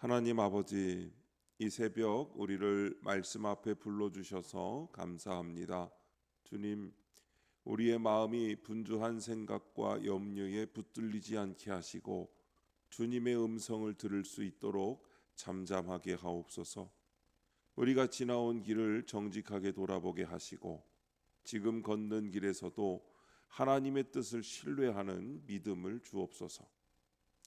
하나님 아버지, 이 새벽 우리를 말씀 앞에 불러주셔서 감사합니다. 주님, 우리의 마음이 분주한 생각과 염려에 붙들리지 않게 하시고 주님의 음성을 들을 수 있도록 잠잠하게 하옵소서. 우리가 지나온 길을 정직하게 돌아보게 하시고 지금 걷는 길에서도 하나님의 뜻을 신뢰하는 믿음을 주옵소서.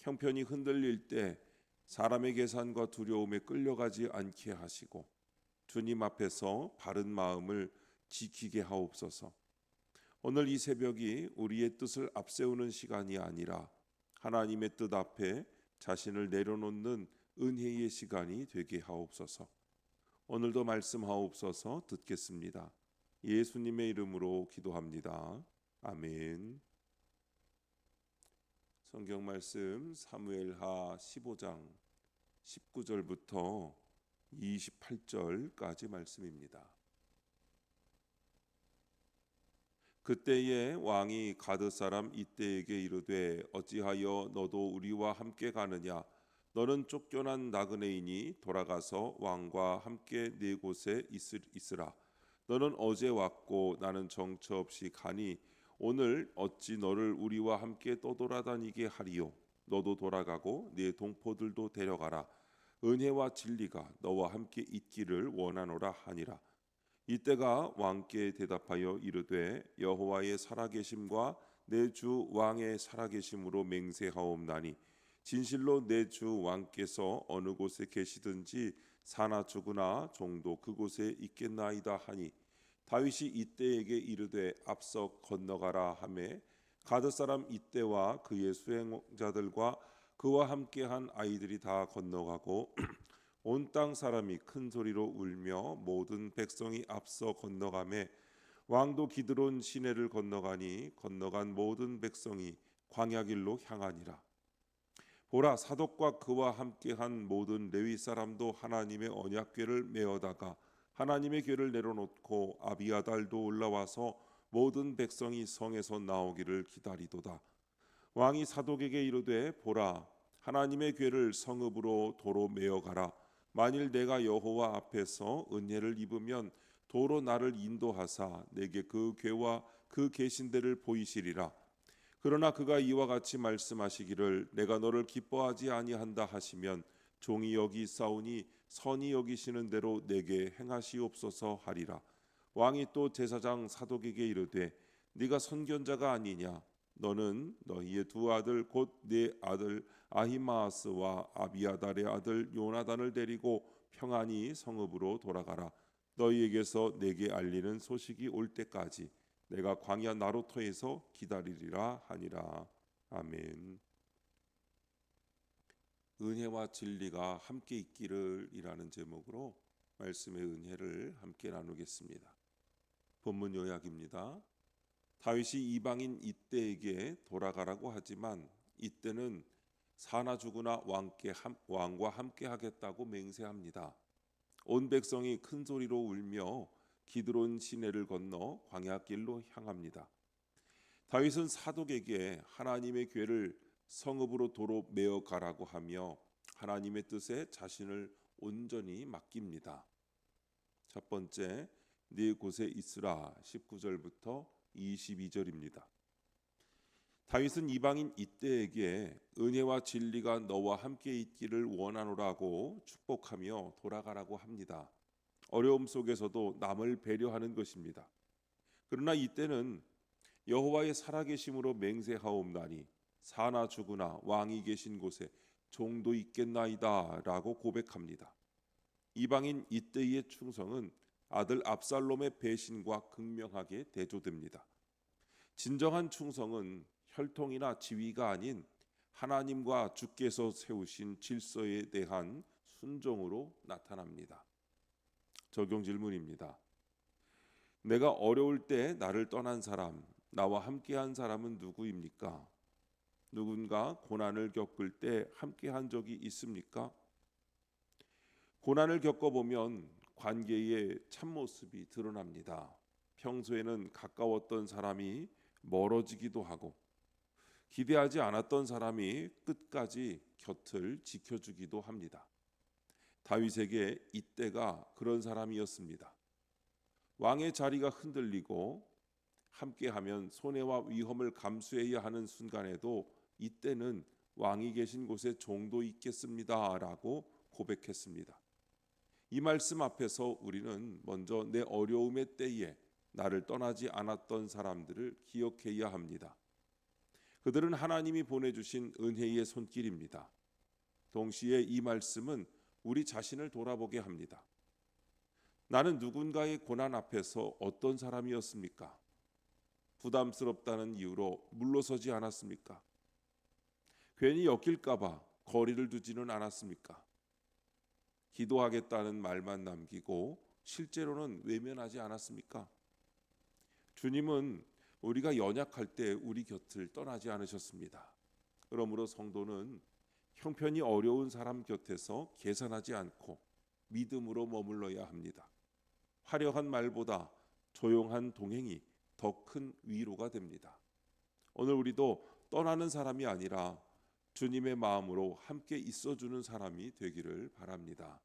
형편이 흔들릴 때 사람의 계산과 두려움에 끌려가지 않게 하시고 주님 앞에서 바른 마음을 지키게 하옵소서. 오늘 이 새벽이 우리의 뜻을 앞세우는 시간이 아니라 하나님의 뜻 앞에 자신을 내려놓는 은혜의 시간이 되게 하옵소서. 오늘도 말씀하옵소서. 듣겠습니다. 예수님의 이름으로 기도합니다. 아멘. 성경 말씀 사무엘하 15장 19절부터 28절까지 말씀입니다. 그때에 왕이 가드 사람 이때에게 이르되 어찌하여 너도 우리와 함께 가느냐? 너는 쫓겨난 나그네이니 돌아가서 왕과 함께 네 곳에 있으라. 너는 어제 왔고 나는 정처 없이 가니 오늘 어찌 너를 우리와 함께 떠돌아다니게 하리요? 너도 돌아가고 네 동포들도 데려가라. 은혜와 진리가 너와 함께 있기를 원하노라 하니라. 이때가 왕께 대답하여 이르되 여호와의 살아계심과 내 주 왕의 살아계심으로 맹세하옵나니 진실로 내 주 왕께서 어느 곳에 계시든지 사나 죽으나 종도 그곳에 있겠나이다 하니 다윗이 이때에게 이르되 앞서 건너가라 하매 가드 사람 이때와 그의 수행자들과 그와 함께한 아이들이 다 건너가고 온 땅 사람이 큰 소리로 울며 모든 백성이 앞서 건너가매 왕도 기드론 시내를 건너가니 건너간 모든 백성이 광야길로 향하니라. 보라, 사독과 그와 함께한 모든 레위 사람도 하나님의 언약궤를 메어다가 하나님의 궤를 내려놓고 아비아달도 올라와서 모든 백성이 성에서 나오기를 기다리도다. 왕이 사독에게 이르되 보라, 하나님의 궤를 성읍으로 도로 메어가라. 만일 내가 여호와 앞에서 은혜를 입으면 도로 나를 인도하사 내게 그 궤와 그 계신 데를 보이시리라. 그러나 그가 이와 같이 말씀하시기를 내가 너를 기뻐하지 아니한다 하시면 종이 여기 있사오니 선히 여기시는 대로 내게 행하시옵소서 하리라. 왕이 또 제사장 사독에게 이르되 네가 선견자가 아니냐? 너는 너희의 두 아들 곧 네 아들 아히마아스와 아비아달의 아들 요나단을 데리고 평안히 성읍으로 돌아가라. 너희에게서 내게 알리는 소식이 올 때까지 내가 광야 나루터에서 기다리리라 하니라. 아멘. 은혜와 진리가 함께 있기를 이라는 제목으로 말씀의 은혜를 함께 나누겠습니다. 본문 요약입니다. 다윗이 이방인 이때에게 돌아가라고 하지만 이때는 사나 죽으나 왕과 함께 하겠다고 맹세합니다. 온 백성이 큰 소리로 울며 기드론 시내를 건너 광야길로 향합니다. 다윗은 사독에게 하나님의 궤를 성읍으로 도로 메어 가라고 하며 하나님의 뜻에 자신을 온전히 맡깁니다. 첫 번째, 네 곳에 있으라 19절부터 22절입니다. 다윗은 이방인 이때에게 은혜와 진리가 너와 함께 있기를 원하노라고 축복하며 돌아가라고 합니다. 어려움 속에서도 남을 배려하는 것입니다. 그러나 이때는 여호와의 살아계심으로 맹세하옵나니 사나 죽으나 왕이 계신 곳에 종도 있겠나이다 라고 고백합니다. 이방인 이때의 충성은 아들 압살롬의 배신과 극명하게 대조됩니다. 진정한 충성은 혈통이나 지위가 아닌 하나님과 주께서 세우신 질서에 대한 순종으로 나타납니다. 적용 질문입니다. 내가 어려울 때 나를 떠난 사람, 나와 함께한 사람은 누구입니까? 누군가 고난을 겪을 때 함께한 적이 있습니까? 고난을 겪어보면 관계의 참모습이 드러납니다. 평소에는 가까웠던 사람이 멀어지기도 하고 기대하지 않았던 사람이 끝까지 곁을 지켜주기도 합니다. 다윗에게 이때가 그런 사람이었습니다. 왕의 자리가 흔들리고 함께하면 손해와 위험을 감수해야 하는 순간에도 이때는 왕이 계신 곳에 종도 있겠습니다라고 고백했습니다. 이 말씀 앞에서 우리는 먼저 내 어려움의 때에 나를 떠나지 않았던 사람들을 기억해야 합니다. 그들은 하나님이 보내주신 은혜의 손길입니다. 동시에 이 말씀은 우리 자신을 돌아보게 합니다. 나는 누군가의 고난 앞에서 어떤 사람이었습니까? 부담스럽다는 이유로 물러서지 않았습니까? 괜히 엮일까봐 거리를 두지는 않았습니까? 기도하겠다는 말만 남기고 실제로는 외면하지 않았습니까? 주님은 우리가 연약할 때 우리 곁을 떠나지 않으셨습니다. 그러므로 성도는 형편이 어려운 사람 곁에서 계산하지 않고 믿음으로 머물러야 합니다. 화려한 말보다 조용한 동행이 더 큰 위로가 됩니다. 오늘 우리도 떠나는 사람이 아니라 주님의 마음으로 함께 있어주는 사람이 되기를 바랍니다.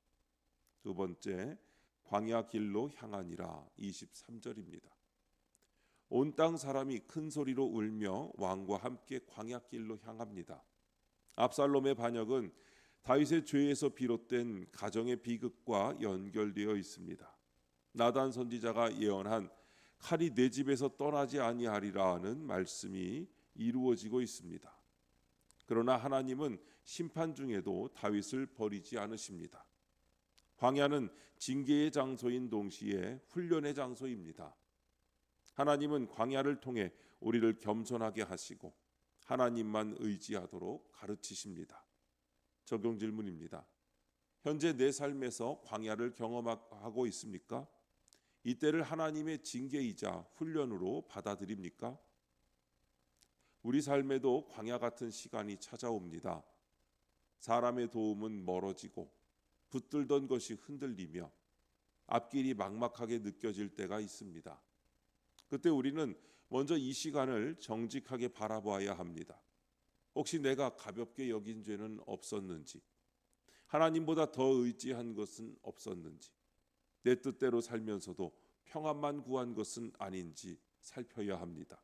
두 번째, 광야 길로 향하니라 23절입니다. 온 땅 사람이 큰 소리로 울며 왕과 함께 광야 길로 향합니다. 압살롬의 반역은 다윗의 죄에서 비롯된 가정의 비극과 연결되어 있습니다. 나단 선지자가 예언한 칼이 내 집에서 떠나지 아니하리라는 말씀이 이루어지고 있습니다. 그러나 하나님은 심판 중에도 다윗을 버리지 않으십니다. 광야는 징계의 장소인 동시에 훈련의 장소입니다. 하나님은 광야를 통해 우리를 겸손하게 하시고 하나님만 의지하도록 가르치십니다. 적용 질문입니다. 현재 내 삶에서 광야를 경험하고 있습니까? 이때를 하나님의 징계이자 훈련으로 받아들입니까? 우리 삶에도 광야 같은 시간이 찾아옵니다. 사람의 도움은 멀어지고 붙들던 것이 흔들리며 앞길이 막막하게 느껴질 때가 있습니다. 그때 우리는 먼저 이 시간을 정직하게 바라보아야 합니다. 혹시 내가 가볍게 여긴 죄는 없었는지, 하나님보다 더 의지한 것은 없었는지, 내 뜻대로 살면서도 평안만 구한 것은 아닌지 살펴야 합니다.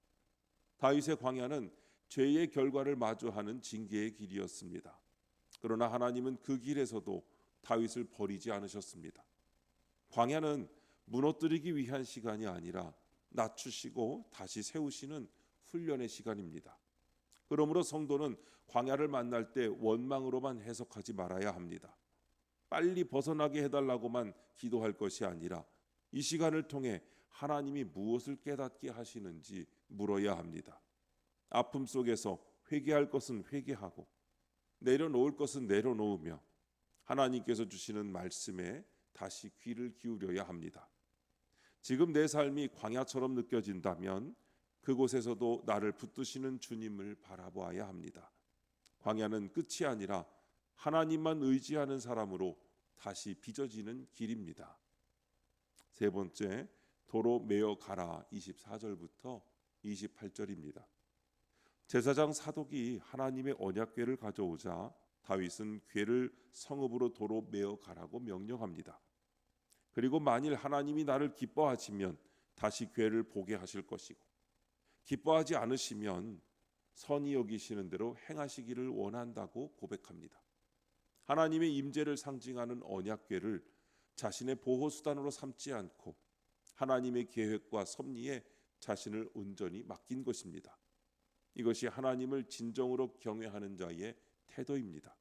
다윗의 광야는 죄의 결과를 마주하는 징계의 길이었습니다. 그러나 하나님은 그 길에서도 다윗을 버리지 않으셨습니다. 광야는 무너뜨리기 위한 시간이 아니라 낮추시고 다시 세우시는 훈련의 시간입니다. 그러므로 성도는 광야를 만날 때 원망으로만 해석하지 말아야 합니다. 빨리 벗어나게 해달라고만 기도할 것이 아니라 이 시간을 통해 하나님이 무엇을 깨닫게 하시는지 물어야 합니다. 아픔 속에서 회개할 것은 회개하고 내려놓을 것은 내려놓으며 하나님께서 주시는 말씀에 다시 귀를 기울여야 합니다. 지금 내 삶이 광야처럼 느껴진다면 그곳에서도 나를 붙드시는 주님을 바라보아야 합니다. 광야는 끝이 아니라 하나님만 의지하는 사람으로 다시 빚어지는 길입니다. 세 번째, 도로 메어 가라 24절부터 28절입니다. 제사장 사독이 하나님의 언약궤를 가져오자 다윗은 궤를 성읍으로 도로 메어 가라고 명령합니다. 그리고 만일 하나님이 나를 기뻐하시면 다시 궤를 보게 하실 것이고 기뻐하지 않으시면 선히 여기시는 대로 행하시기를 원한다고 고백합니다. 하나님의 임재를 상징하는 언약궤를 자신의 보호수단으로 삼지 않고 하나님의 계획과 섭리에 자신을 온전히 맡긴 것입니다. 이것이 하나님을 진정으로 경외하는 자의 태도입니다.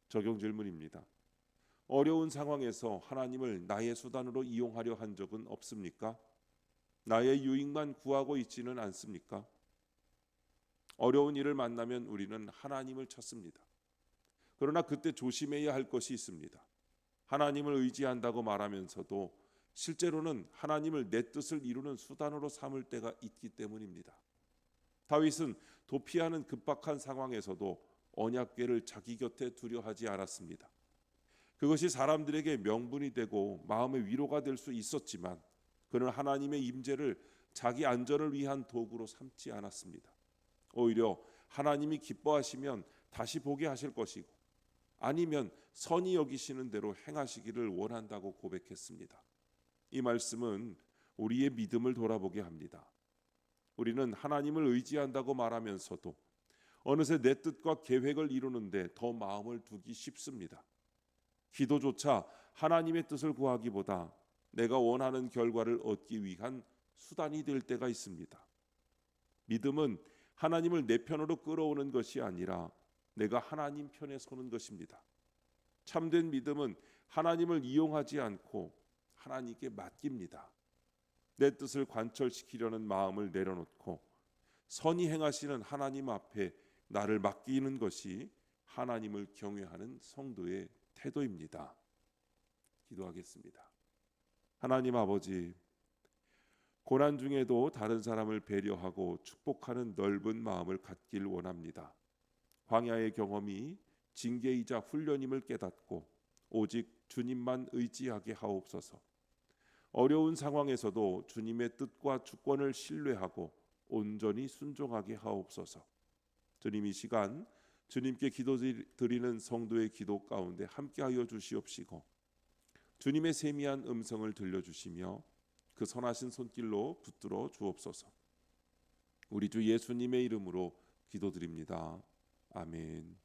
적용 질문입니다. 어려운 상황에서 하나님을 나의 수단으로 이용하려 한 적은 없습니까? 나의 유익만 구하고 있지는 않습니까? 어려운 일을 만나면 우리는 하나님을 찾습니다. 그러나 그때 조심해야 할 것이 있습니다. 하나님을 의지한다고 말하면서도 실제로는 하나님을 내 뜻을 이루는 수단으로 삼을 때가 있기 때문입니다. 다윗은 도피하는 급박한 상황에서도 언약궤를 자기 곁에 두려 하지 않았습니다. 그것이 사람들에게 명분이 되고 마음의 위로가 될 수 있었지만 그는 하나님의 임재를 자기 안전을 위한 도구로 삼지 않았습니다. 오히려 하나님이 기뻐하시면 다시 보게 하실 것이고 아니면 선히 여기시는 대로 행하시기를 원한다고 고백했습니다. 이 말씀은 우리의 믿음을 돌아보게 합니다. 우리는 하나님을 의지한다고 말하면서도 어느새 내 뜻과 계획을 이루는데 더 마음을 두기 쉽습니다. 기도조차 하나님의 뜻을 구하기보다 내가 원하는 결과를 얻기 위한 수단이 될 때가 있습니다. 믿음은 하나님을 내 편으로 끌어오는 것이 아니라 내가 하나님 편에 서는 것입니다. 참된 믿음은 하나님을 이용하지 않고 하나님께 맡깁니다. 내 뜻을 관철시키려는 마음을 내려놓고 선히 행하시는 하나님 앞에 나를 맡기는 것이 하나님을 경외하는 성도의 태도입니다. 기도하겠습니다. 하나님 아버지, 고난 중에도 다른 사람을 배려하고 축복하는 넓은 마음을 갖길 원합니다. 광야의 경험이 징계이자 훈련임을 깨닫고 오직 주님만 의지하게 하옵소서. 어려운 상황에서도 주님의 뜻과 주권을 신뢰하고 온전히 순종하게 하옵소서. 주님, 이 시간 주님께 기도드리는 성도의 기도 가운데 함께하여 주시옵시고 주님의 세미한 음성을 들려주시며 그 선하신 손길로 붙들어 주옵소서. 우리 주 예수님의 이름으로 기도드립니다. 아멘.